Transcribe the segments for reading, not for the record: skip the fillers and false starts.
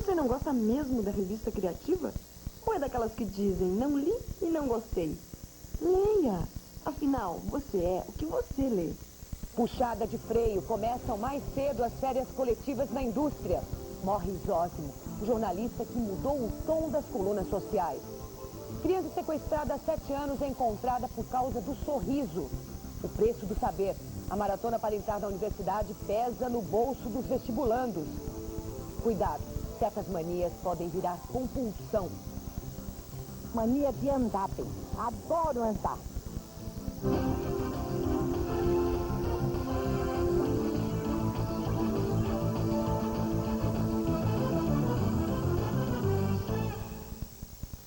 Você não gosta mesmo da revista Criativa? Ou é daquelas que dizem, não li e não gostei? Leia! Afinal, você é o que você lê. Puxada de freio, começam mais cedo as férias coletivas na indústria. Morre Zósimo, o jornalista que mudou o tom das colunas sociais. Criança sequestrada há 7 anos é encontrada por causa do sorriso. O preço do saber. A maratona para entrar na universidade pesa no bolso dos vestibulandos. Cuidado, certas manias podem virar compulsão. Mania de andar, bem. Adoro andar.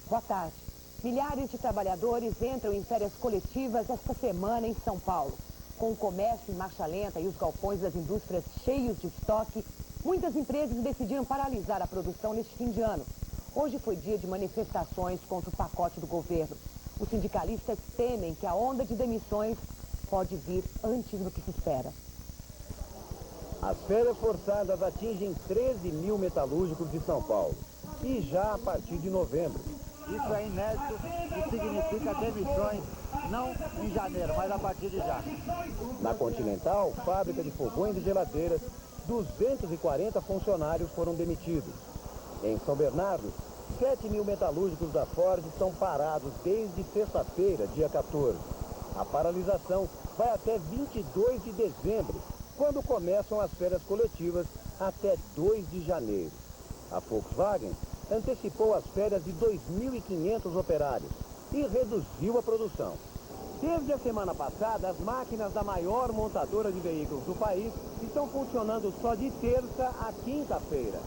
Boa tarde. Milhares de trabalhadores entram em férias coletivas esta semana em São Paulo. Com o comércio em marcha lenta e os galpões das indústrias cheios de estoque, muitas empresas decidiram paralisar a produção neste fim de ano. Hoje foi dia de manifestações contra o pacote do governo. Os sindicalistas temem que a onda de demissões pode vir antes do que se espera. As férias forçadas atingem 13 mil metalúrgicos de São Paulo. E já a partir de novembro. Isso é inédito e significa demissões, não em janeiro, mas a partir de já. Na Continental, fábrica de fogões e geladeiras, 240 funcionários foram demitidos. Em São Bernardo, 7 mil metalúrgicos da Ford estão parados desde sexta-feira, dia 14. A paralisação vai até 22 de dezembro, quando começam as férias coletivas até 2 de janeiro. A Volkswagen antecipou as férias de 2.500 operários e reduziu a produção. Desde a semana passada, as máquinas da maior montadora de veículos do país estão funcionando só de terça a quinta-feira.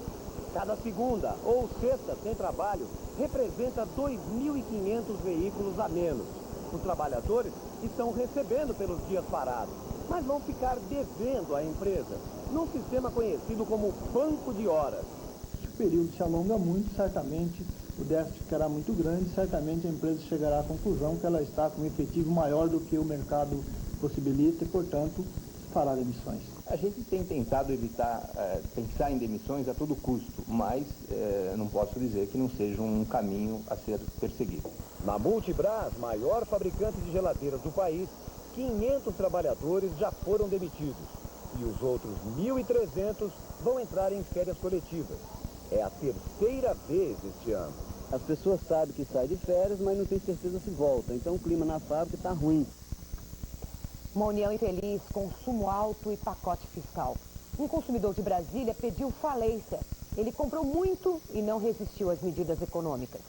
Cada segunda ou sexta sem trabalho representa 2.500 veículos a menos. Os trabalhadores estão recebendo pelos dias parados, mas vão ficar devendo à empresa, num sistema conhecido como banco de horas. Se o período se alonga muito, certamente o déficit ficará muito grande, certamente a empresa chegará à conclusão que ela está com um efetivo maior do que o mercado possibilita e, portanto, fará demissões. A gente tem tentado evitar pensar em demissões a todo custo, mas não posso dizer que não seja um caminho a ser perseguido. Na Multibras, maior fabricante de geladeiras do país, 500 trabalhadores já foram demitidos e os outros 1.300 vão entrar em férias coletivas. É a terceira vez este ano. As pessoas sabem que saem de férias, mas não têm certeza se voltam. Então o clima na fábrica está ruim. Uma união infeliz, consumo alto e pacote fiscal. Um consumidor de Brasília pediu falência. Ele comprou muito e não resistiu às medidas econômicas.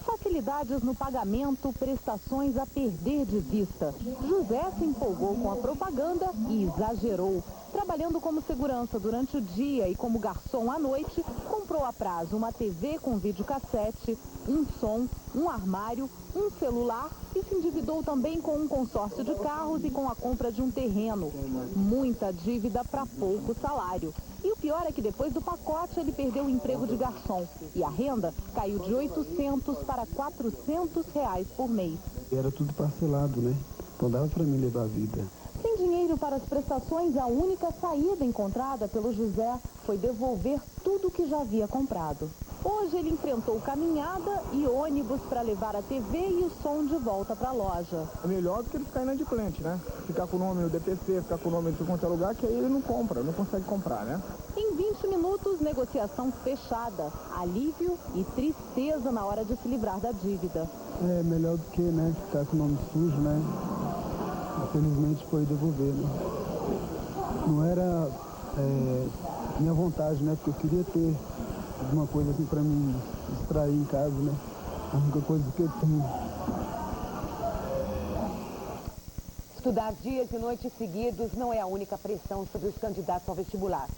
Facilidades no pagamento, prestações a perder de vista. José se empolgou com a propaganda e exagerou. Trabalhando como segurança durante o dia e como garçom à noite, comprou a prazo uma TV com videocassete, um som, um armário, um celular e se endividou também com um consórcio de carros e com a compra de um terreno. Muita dívida para pouco salário. E o pior é que depois do pacote ele perdeu o emprego de garçom e a renda caiu de 800 para 400 reais por mês. Era tudo parcelado, né? Então dava para mim levar a vida. Sem dinheiro para as prestações, a única saída encontrada pelo José foi devolver tudo que já havia comprado. Hoje ele enfrentou caminhada e ônibus para levar a TV e o som de volta para a loja. É melhor do que ele ficar inadimplente, né? Ficar com o nome no DPC, ficar com o nome em qualquer lugar, que aí ele não compra, não consegue comprar, né? Em 20 minutos, negociação fechada. Alívio e tristeza na hora de se livrar da dívida. É melhor do que, né, ficar com o nome sujo, né? Infelizmente foi devolver, né? Não era minha vontade, né? Porque eu queria ter alguma coisa assim pra me distrair em casa, né? A única coisa que eu tenho. Estudar dias e noites seguidos não é a única pressão sobre os candidatos ao vestibular.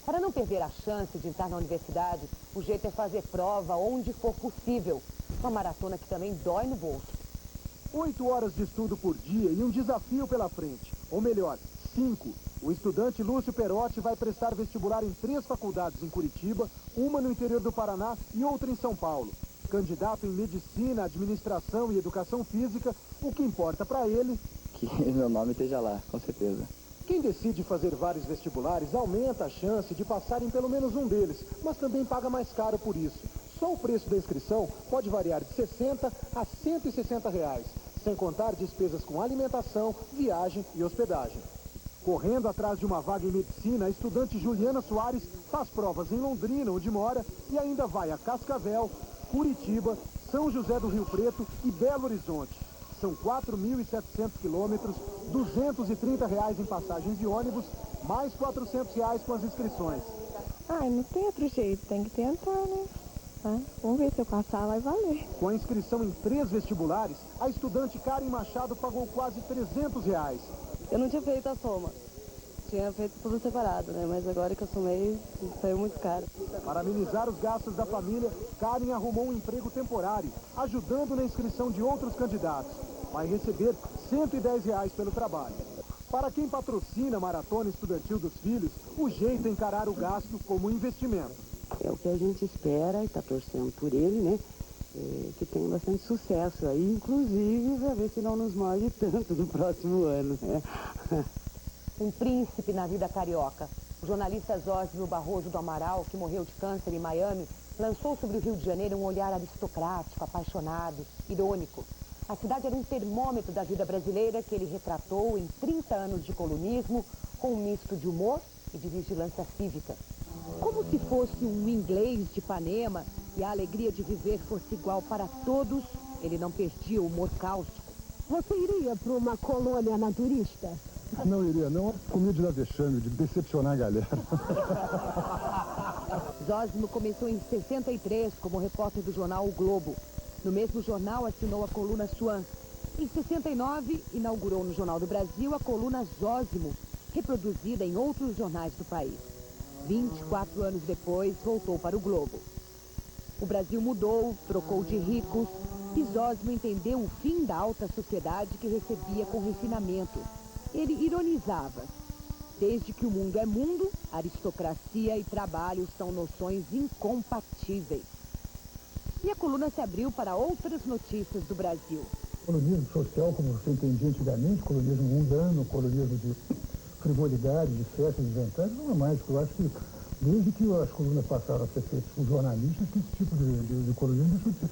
Para não perder a chance de entrar na universidade, o jeito é fazer prova onde for possível. Uma maratona que também dói no bolso. 8 horas de estudo por dia e um desafio pela frente. Ou melhor, 5. O estudante Lúcio Perotti vai prestar vestibular em 3 faculdades em Curitiba, uma no interior do Paraná e outra em São Paulo. Candidato em medicina, administração e educação física, o que importa para ele... Que meu nome esteja lá, com certeza. Quem decide fazer vários vestibulares aumenta a chance de passar em pelo menos um deles, mas também paga mais caro por isso. Só o preço da inscrição pode variar de R$ 60 a R$ 160 reais, sem contar despesas com alimentação, viagem e hospedagem. Correndo atrás de uma vaga em medicina, a estudante Juliana Soares faz provas em Londrina, onde mora, e ainda vai a Cascavel, Curitiba, São José do Rio Preto e Belo Horizonte. São 4.700 quilômetros, R$ 230 reais em passagens de ônibus, mais R$ 400 reais com as inscrições. Ai, não tem outro jeito, tem que tentar, né? Vamos ver se eu passar, vai valer. Com a inscrição em 3 vestibulares, a estudante Karen Machado pagou quase R$ 300 reais. Eu não tinha feito a soma. Tinha feito tudo separado, né? Mas agora que eu somei, saiu muito caro. Para amenizar os gastos da família, Karen arrumou um emprego temporário, ajudando na inscrição de outros candidatos. Vai receber R$ 110 reais pelo trabalho. Para quem patrocina a Maratona Estudantil dos Filhos, o jeito é encarar o gasto como investimento. É o que a gente espera e está torcendo por ele, né? Que tenha bastante sucesso aí, inclusive para ver se não nos morde tanto no próximo ano, né? Um príncipe na vida carioca. O jornalista Zósimo Barroso do Amaral, que morreu de câncer em Miami, lançou sobre o Rio de Janeiro um olhar aristocrático, apaixonado, irônico. A cidade era um termômetro da vida brasileira que ele retratou em 30 anos de colunismo, com um misto de humor e de vigilância cívica. Como se fosse um inglês de Ipanema e a alegria de viver fosse igual para todos, ele não perdia o humor cáustico. Você iria para uma colônia naturista? Não iria, não. Com medo de dar vexame, de decepcionar a galera. Zósimo começou em 63 como repórter do jornal O Globo. No mesmo jornal assinou a coluna Swan. Em 69, inaugurou no Jornal do Brasil a coluna Zósimo, reproduzida em outros jornais do país. 24 anos depois, voltou para o Globo. O Brasil mudou, trocou de ricos, e Zósimo entendeu o fim da alta sociedade que recebia com refinamento. Ele ironizava. Desde que o mundo é mundo, aristocracia e trabalho são noções incompatíveis. E a coluna se abriu para outras notícias do Brasil. Colonismo social, como você entendia antigamente, colonismo mundano, colonismo de frivolidade, de festas, de jantares, não é mais. Eu acho que desde que as colunas passaram a ser feitas por jornalistas, que esse tipo de colonismo deixou de ser.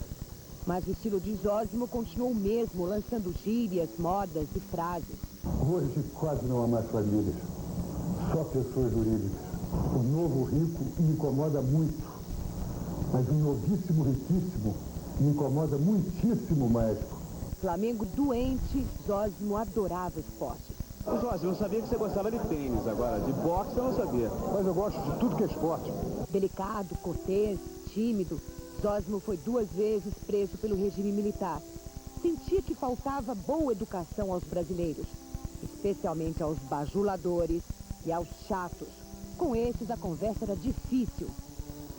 Mas o estilo de Zósimo continuou o mesmo, lançando gírias, modas e frases. Hoje quase não há mais famílias, só pessoas jurídicas. O novo rico me incomoda muito, mas o novíssimo riquíssimo me incomoda muitíssimo mais. Flamengo doente, Zósimo adorava esporte. Ô Jorge, eu não sabia que você gostava de tênis, agora de boxe eu não sabia. Mas eu gosto de tudo que é esporte. Delicado, cortês, tímido, Zósimo foi 2 vezes preso pelo regime militar. Sentia que faltava boa educação aos brasileiros, especialmente aos bajuladores e aos chatos. Com esses a conversa era difícil.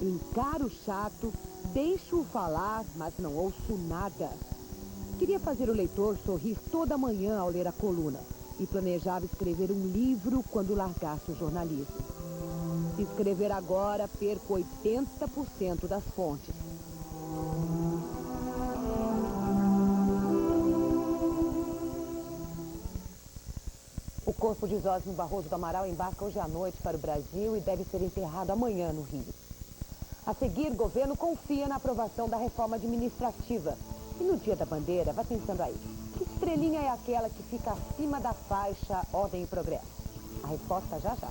Encaro o chato, deixo-o falar, mas não ouço nada. Queria fazer o leitor sorrir toda manhã ao ler a coluna e planejava escrever um livro quando largasse o jornalismo. Se escrever agora, perco 80% das fontes. O corpo de Zósimo Barroso do Amaral embarca hoje à noite para o Brasil e deve ser enterrado amanhã no Rio. A seguir, o governo confia na aprovação da reforma administrativa. E no Dia da Bandeira, vai pensando aí, que estrelinha é aquela que fica acima da faixa Ordem e Progresso? A resposta já já.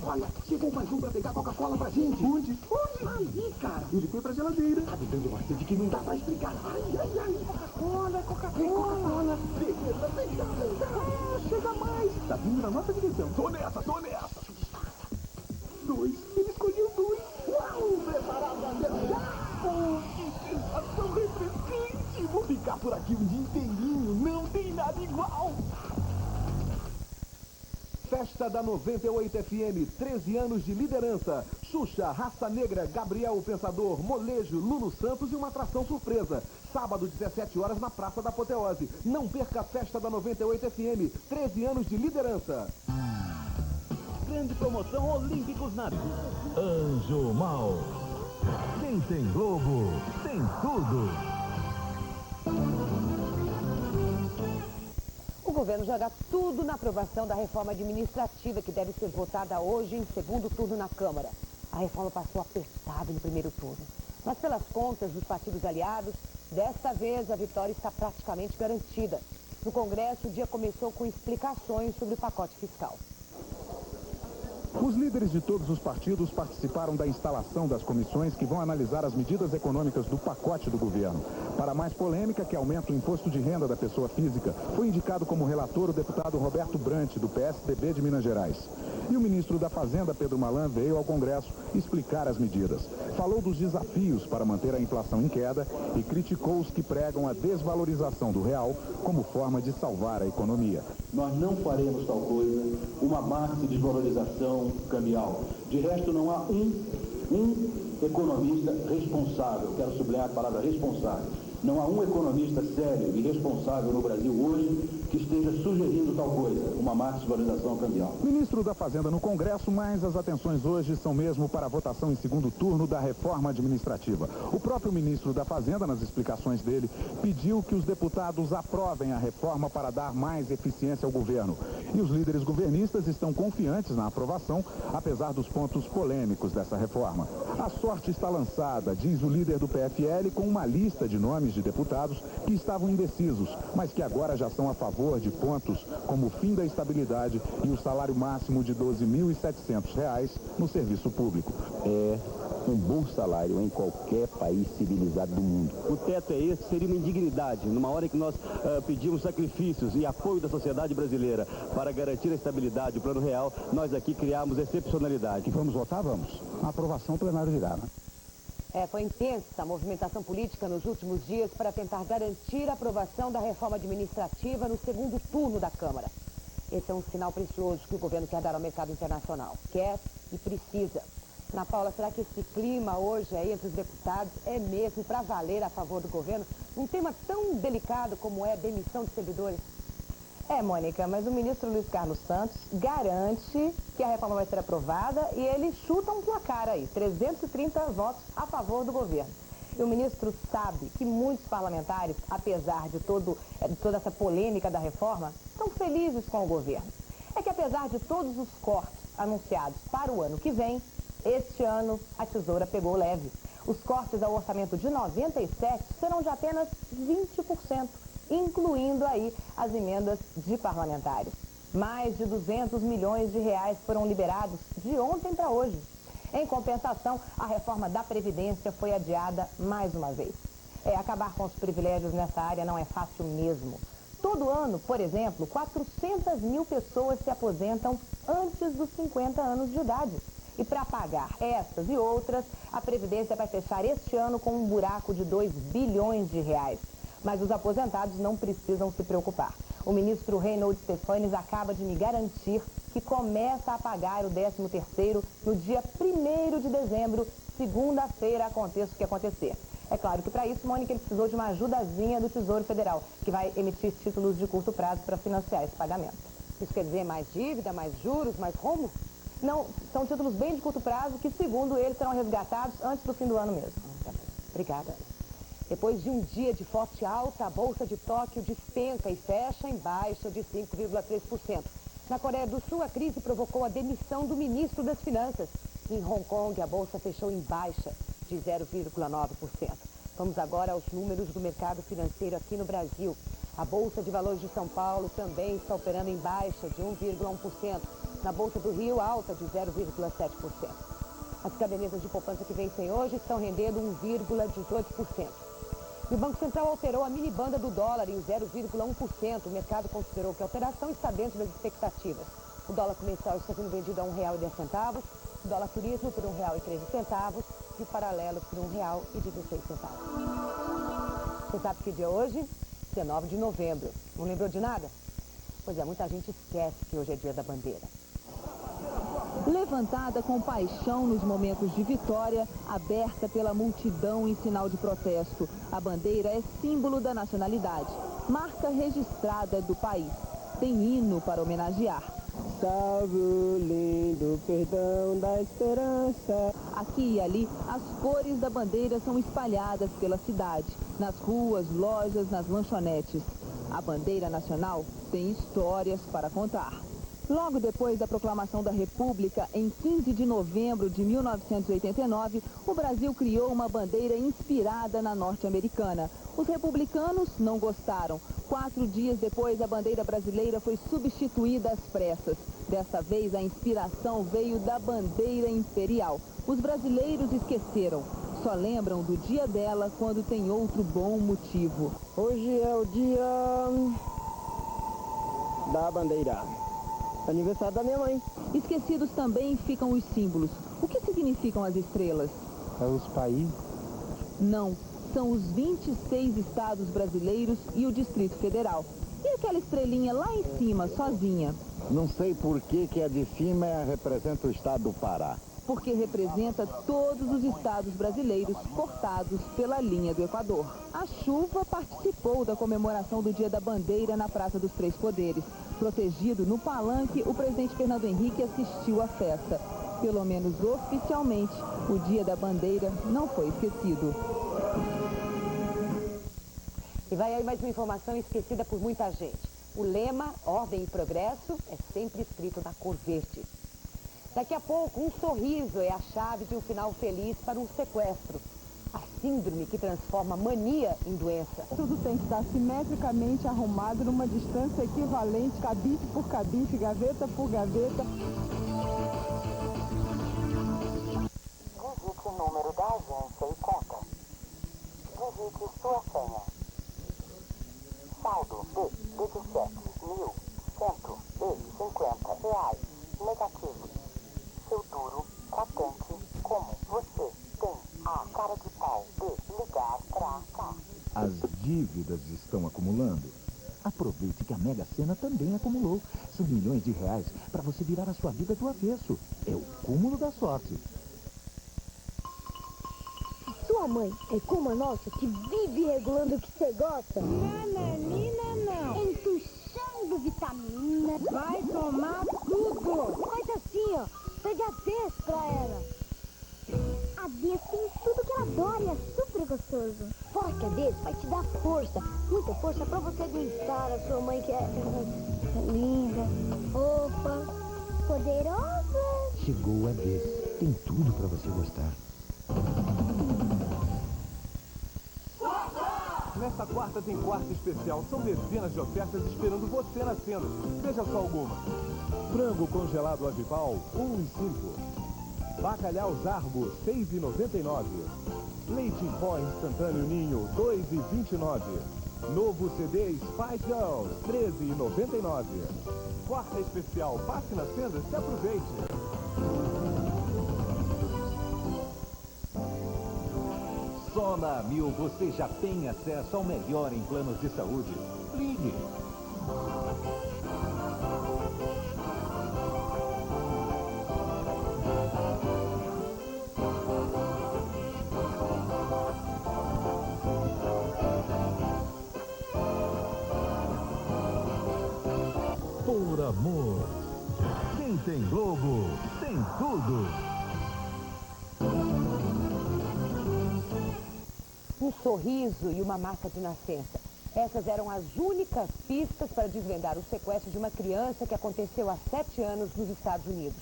Olha, chegou mais um pra pegar Coca-Cola pra gente. Onde? Ali, cara. Ele foi pra geladeira. Tá me dando uma sede que não dá pra explicar. Ai, Coca-Cola, Coca-Cola. Beleza, vem cá. Chega mais. Tá vindo na nossa direção. Tô nessa. 2. Ele escolheu 2. Uau, preparar a bandeira já. Que sensação refrescante. Vou ficar por aqui um dia inteirinho. Não tem nada igual. Festa da 98 FM, 13 anos de liderança. Xuxa, Raça Negra, Gabriel o Pensador, Molejo, Lulu Santos e uma atração surpresa. Sábado, 17 horas, na Praça da Apoteose. Não perca a Festa da 98 FM, 13 anos de liderança. Grande promoção Olímpicos na Anjo Mal. Quem tem Globo, tem tudo. governo joga tudo na aprovação da reforma administrativa, que deve ser votada hoje em segundo turno na Câmara. A reforma passou apertada no primeiro turno. Mas pelas contas dos partidos aliados, desta vez a vitória está praticamente garantida. No Congresso, o dia começou com explicações sobre o pacote fiscal. Os líderes de todos os partidos participaram da instalação das comissões que vão analisar as medidas econômicas do pacote do governo. Para mais polêmica, que aumenta o imposto de renda da pessoa física, foi indicado como relator o deputado Roberto Brant, do PSDB de Minas Gerais. E o ministro da Fazenda, Pedro Malan, veio ao Congresso explicar as medidas. Falou dos desafios para manter a inflação em queda e criticou os que pregam a desvalorização do real como forma de salvar a economia. Nós não faremos tal coisa, uma máxima desvalorização cambial. De resto, não há um economista responsável, quero sublinhar a palavra responsável, não há um economista sério e responsável no Brasil hoje que esteja sugerindo tal coisa, uma máxima desvalorização cambial. Ministro da Fazenda no Congresso, mas as atenções hoje são mesmo para a votação em segundo turno da reforma administrativa. O próprio ministro da Fazenda, nas explicações dele, pediu que os deputados aprovem a reforma para dar mais eficiência ao governo. E os líderes governistas estão confiantes na aprovação, apesar dos pontos polêmicos dessa reforma. A sorte está lançada, diz o líder do PFL, com uma lista de nomes de deputados que estavam indecisos, mas que agora já são a favor de pontos como o fim da estabilidade e o salário máximo de R$ 12.700 no serviço público. É um bom salário em qualquer país civilizado do mundo. O teto é esse, seria uma indignidade, numa hora em que nós pedimos sacrifícios e apoio da sociedade brasileira para garantir a estabilidade, o plano real, nós aqui criamos excepcionalidade. E vamos votar? Vamos. A aprovação o plenário dirá, né? Foi intensa a movimentação política nos últimos dias para tentar garantir a aprovação da reforma administrativa no segundo turno da Câmara. Esse é um sinal precioso que o governo quer dar ao mercado internacional. Quer e precisa. Ana Paula, será que esse clima hoje aí entre os deputados é mesmo para valer a favor do governo? Um tema tão delicado como é a demissão de servidores? Mônica, mas o ministro Luiz Carlos Santos garante que a reforma vai ser aprovada e ele chuta um placar aí, 330 votos a favor do governo. E o ministro sabe que muitos parlamentares, apesar de toda essa polêmica da reforma, estão felizes com o governo. É que apesar de todos os cortes anunciados para o ano que vem, este ano a tesoura pegou leve. Os cortes ao orçamento de 97 serão de apenas 20%. Incluindo aí as emendas de parlamentares. Mais de 200 milhões de reais foram liberados de ontem para hoje. Em compensação, a reforma da Previdência foi adiada mais uma vez. Acabar com os privilégios nessa área não é fácil mesmo. Todo ano, por exemplo, 400 mil pessoas se aposentam antes dos 50 anos de idade. E para pagar essas e outras, a Previdência vai fechar este ano com um buraco de 2 bilhões de reais. Mas os aposentados não precisam se preocupar. O ministro Reinhold Stefanes acaba de me garantir que começa a pagar o 13º no dia 1º de dezembro, segunda-feira, aconteça o que acontecer. É claro que para isso, Mônica, ele precisou de uma ajudazinha do Tesouro Federal, que vai emitir títulos de curto prazo para financiar esse pagamento. Isso quer dizer mais dívida, mais juros, mais rombo? Não, são títulos bem de curto prazo que, segundo ele, serão resgatados antes do fim do ano mesmo. Obrigada. Depois de um dia de forte alta, a Bolsa de Tóquio despenca e fecha em baixa de 5,3%. Na Coreia do Sul, a crise provocou a demissão do ministro das Finanças. Em Hong Kong, a Bolsa fechou em baixa de 0,9%. Vamos agora aos números do mercado financeiro aqui no Brasil. A Bolsa de Valores de São Paulo também está operando em baixa de 1,1%. Na Bolsa do Rio, alta de 0,7%. As cadernetas de poupança que vencem hoje estão rendendo 1,18%. E o Banco Central alterou a minibanda do dólar em 0,1%. O mercado considerou que a alteração está dentro das expectativas. O dólar comercial está sendo vendido a R$ 1,10, o dólar turismo por R$ 1,13 e o paralelo por R$ 1,16. Você sabe que dia é hoje? 19 de novembro. Não lembrou de nada? Pois é, muita gente esquece que hoje é dia da bandeira. Levantada com paixão nos momentos de vitória, aberta pela multidão em sinal de protesto, a bandeira é símbolo da nacionalidade, marca registrada do país. Tem hino para homenagear. Salve o lindo perdão da esperança. Aqui e ali, as cores da bandeira são espalhadas pela cidade, nas ruas, lojas, nas lanchonetes. A bandeira nacional tem histórias para contar. Logo depois da proclamação da República, em 15 de novembro de 1989, o Brasil criou uma bandeira inspirada na norte-americana. Os republicanos não gostaram. 4 dias depois, a bandeira brasileira foi substituída às pressas. Desta vez, a inspiração veio da bandeira imperial. Os brasileiros esqueceram. Só lembram do dia dela quando tem outro bom motivo. Hoje é o dia da bandeira. Aniversário da minha mãe. Esquecidos também ficam os símbolos. O que significam as estrelas? É os países. Não, são os 26 estados brasileiros e o Distrito Federal. E aquela estrelinha lá em cima, sozinha? Não sei por que a de cima representa o estado do Pará. Porque representa todos os estados brasileiros cortados pela linha do Equador. A chuva participou da comemoração do Dia da Bandeira na Praça dos Três Poderes. Protegido no palanque, o presidente Fernando Henrique assistiu à festa. Pelo menos oficialmente, o Dia da Bandeira não foi esquecido. E vai aí mais uma informação esquecida por muita gente. O lema, ordem e progresso, é sempre escrito na cor verde. Daqui a pouco, um sorriso é a chave de um final feliz para um sequestro. A síndrome que transforma mania em doença. Tudo tem que estar simetricamente arrumado numa distância equivalente, cabife por cabife, gaveta por gaveta. Digite o número da agência e conta. Digite sua senha. Saldo de R$17.150. Negativo. Seu duro, patente, como você tem a cara de pau de ligar pra cá. As dívidas estão acumulando. Aproveite que a Mega Sena também acumulou. São milhões de reais para você virar a sua vida do avesso. É o cúmulo da sorte. Sua mãe é como a nossa, que vive regulando o que você gosta? Nananina não. Entuchando vitamina. Vai tomar tudo. Faz assim, ó. Pede a Des pra ela. A Des tem tudo que ela adora e é super gostoso. Fora que a Des vai te dar força. Muita força pra você aguentar a sua mãe que é linda, fofa, poderosa. Chegou a Des. Tem tudo para você gostar. Nesta quarta tem quarto especial. São dezenas de ofertas esperando você nas tendas. Veja só algumas. Frango congelado Avival, R$1,05. Bacalhau Zarbo, R$6,99. Leite em pó instantâneo Ninho, R$2,29. Novo CD Spice Girls, R$13,99. Quarta especial, passe nas tendas e aproveite. Só na Amil você já tem acesso ao melhor em planos de saúde. Ligue. Por amor. Quem tem Globo, tem tudo. Um sorriso e uma marca de nascença. Essas eram as únicas pistas para desvendar o sequestro de uma criança que aconteceu há 7 anos nos Estados Unidos.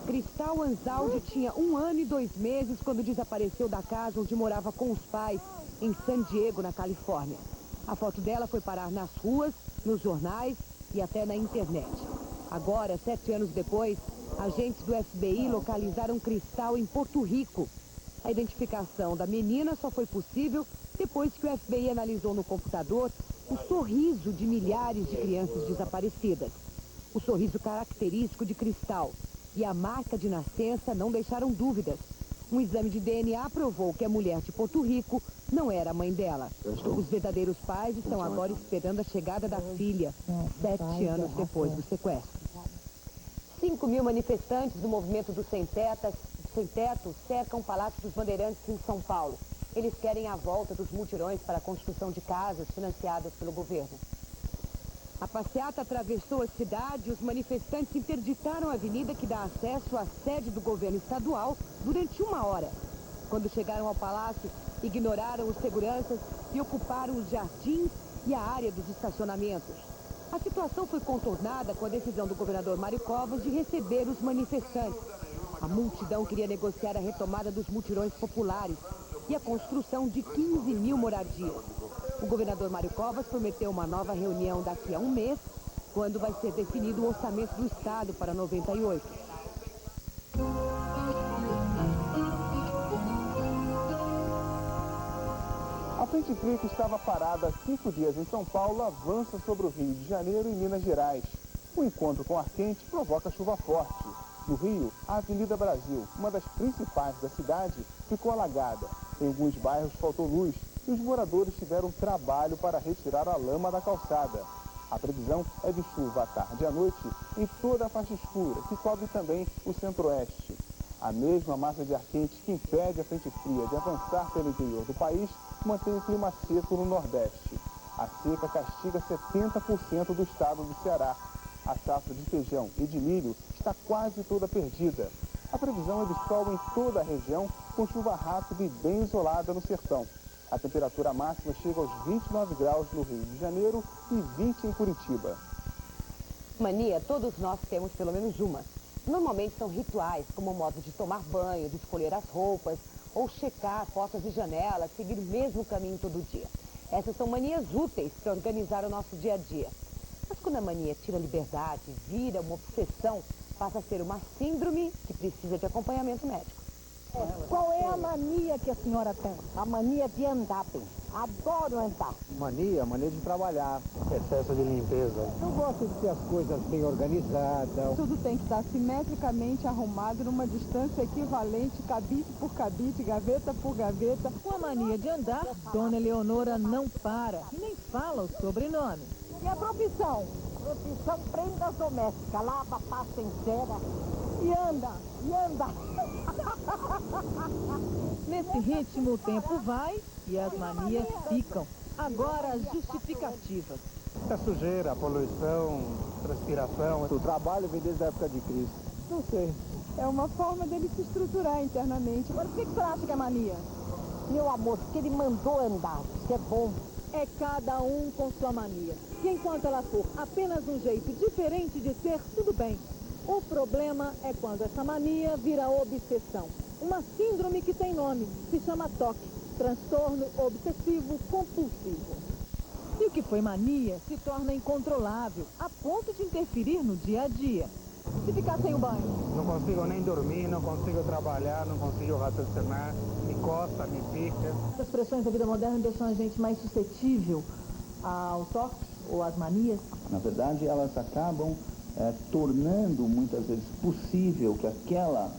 Cristal Anzaldi tinha 1 ano e 2 meses quando desapareceu da casa onde morava com os pais, em San Diego, na Califórnia. A foto dela foi parar nas ruas, nos jornais e até na internet. Agora, 7 anos depois, agentes do FBI localizaram Cristal em Porto Rico. A identificação da menina só foi possível depois que o FBI analisou no computador o sorriso de milhares de crianças desaparecidas. O sorriso característico de Cristal e a marca de nascença não deixaram dúvidas. Um exame de DNA provou que a mulher de Porto Rico não era a mãe dela. Os verdadeiros pais estão agora esperando a chegada da filha, 7 anos depois do sequestro. 5 mil manifestantes do movimento dos Sem Teto cercam o Palácio dos Bandeirantes em São Paulo. Eles querem a volta dos mutirões para a construção de casas financiadas pelo governo. A passeata atravessou a cidade e os manifestantes interditaram a avenida que dá acesso à sede do governo estadual durante 1 hora. Quando chegaram ao palácio, ignoraram os seguranças e ocuparam os jardins e a área dos estacionamentos. A situação foi contornada com a decisão do governador Mário Covas de receber os manifestantes. A multidão queria negociar a retomada dos mutirões populares e a construção de 15 mil moradias. O governador Mário Covas prometeu uma nova reunião daqui a um mês, quando vai ser definido o orçamento do Estado para 98. A frente fria que estava parada há 5 dias em São Paulo avança sobre o Rio de Janeiro e Minas Gerais. O encontro com ar quente provoca chuva forte. No Rio, a Avenida Brasil, uma das principais da cidade, ficou alagada. Em alguns bairros faltou luz e os moradores tiveram trabalho para retirar a lama da calçada. A previsão é de chuva à tarde e à noite em toda a faixa escura, que cobre também o centro-oeste. A mesma massa de ar quente que impede a frente fria de avançar pelo interior do país mantém o clima seco no Nordeste. A seca castiga 70% do estado do Ceará. A safra de feijão e de milho está quase toda perdida. A previsão é de sol em toda a região, com chuva rápida e bem isolada no sertão. A temperatura máxima chega aos 29 graus no Rio de Janeiro e 20 em Curitiba. Mania, todos nós temos pelo menos uma. Normalmente são rituais, como o modo de tomar banho, de escolher as roupas, ou checar portas e janelas, seguir o mesmo caminho todo dia. Essas são manias úteis para organizar o nosso dia a dia. Mas quando a mania tira a liberdade, vira uma obsessão, passa a ser uma síndrome que precisa de acompanhamento médico. Qual é a mania que a senhora tem? A mania de andar bem. Adoro andar. Mania de trabalhar, excesso de limpeza. Eu gosto de ter as coisas bem organizadas. Tudo tem que estar simetricamente arrumado numa distância equivalente, cabide por cabide, gaveta por gaveta. Com a mania de andar, Dona Eleonora não para e nem fala o sobrenome. E a profissão? Profissão prendas domésticas. Lava, passa, encera e anda, e anda. Nesse ritmo o tempo vai e as manias ficam. Agora as justificativas. A sujeira, a poluição, transpiração. O trabalho vem desde a época de Cristo. Não sei. É uma forma dele se estruturar internamente. Mas o que você acha que é mania? Meu amor, que ele mandou andar, que é bom. É cada um com sua mania. E enquanto ela for apenas um jeito diferente de ser, tudo bem. O problema é quando essa mania vira obsessão. Uma síndrome que tem nome, se chama TOC, transtorno obsessivo compulsivo. E o que foi mania se torna incontrolável, a ponto de interferir no dia a dia. Se ficar sem o banho? Não consigo nem dormir, não consigo trabalhar, não consigo raciocinar, me coça, me pica. As pressões da vida moderna deixam a gente mais suscetível ao toque ou às manias? Na verdade, elas acabam tornando muitas vezes possível que aquela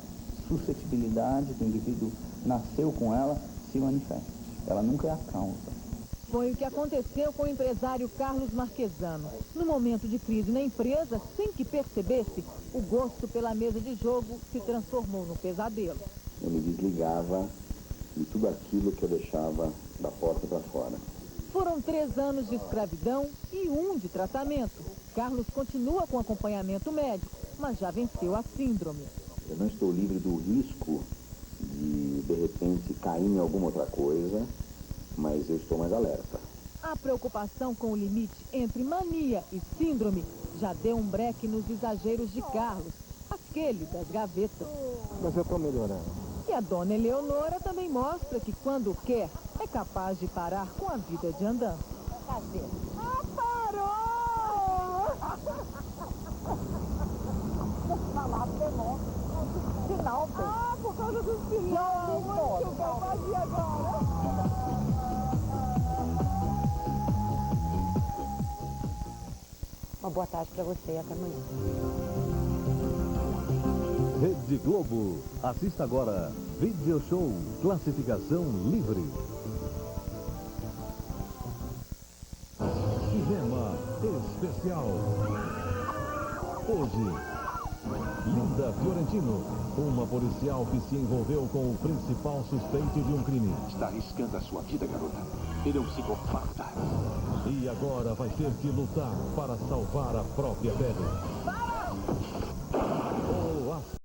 suscetibilidade que o indivíduo nasceu com ela se manifeste. Ela nunca é a causa. Foi o que aconteceu com o empresário Carlos Marquesano. No momento de crise na empresa, sem que percebesse, o gosto pela mesa de jogo se transformou no pesadelo. Eu me desligava de tudo aquilo que eu deixava da porta para fora. Foram 3 anos de escravidão e 1 de tratamento. Carlos continua com acompanhamento médico, mas já venceu a síndrome. Eu não estou livre do risco de repente, cair em alguma outra coisa, mas eu estou mais alerta. A preocupação com o limite entre mania e síndrome já deu um breque nos exageros de Carlos, aquele das gavetas. Mas eu estou melhorando. E a Dona Eleonora também mostra que quando quer, é capaz de parar com a vida de andança. Cadê? Ah, parou! Falar penal. Sinal, ah, por causa do sinal. Mas o que eu fazia agora? Uma boa tarde para você e até amanhã. Rede Globo. Assista agora Video Show, classificação livre. Cinema especial. Hoje, Linda Fiorentino, uma policial que se envolveu com o principal suspeito de um crime. Está arriscando a sua vida, garota. Ele é um psicopata. E agora vai ter que lutar para salvar a própria pele. Para!